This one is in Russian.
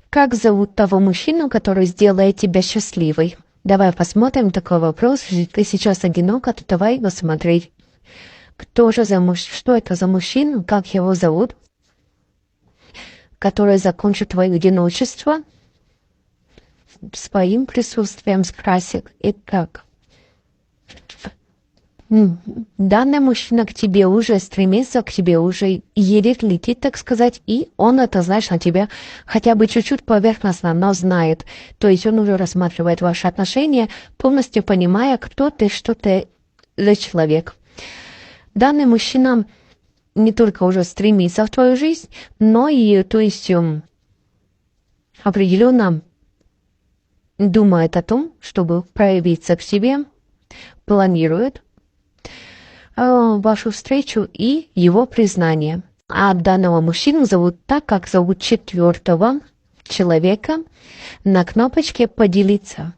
Как зовут того мужчину, который сделает тебя счастливой? Давай посмотрим такой вопрос. Ты сейчас одинока, то давай его смотреть. Что это за мужчина? Как его зовут? Который закончит твое одиночество своим присутствием, спросит. Итак, данный мужчина к тебе уже стремится, к тебе уже едет, летит, так сказать, и он это, знаешь, на тебя хотя бы чуть-чуть поверхностно, но знает. То есть он уже рассматривает ваши отношения, полностью понимая, кто ты, что ты за человек. Данный мужчина не только уже стремится в твою жизнь, но и, то есть, определенно думает о том, чтобы проявиться к тебе, планирует вашу встречу и его признание. А данного мужчину зовут так, как зовут четвертого человека на кнопочке «Поделиться».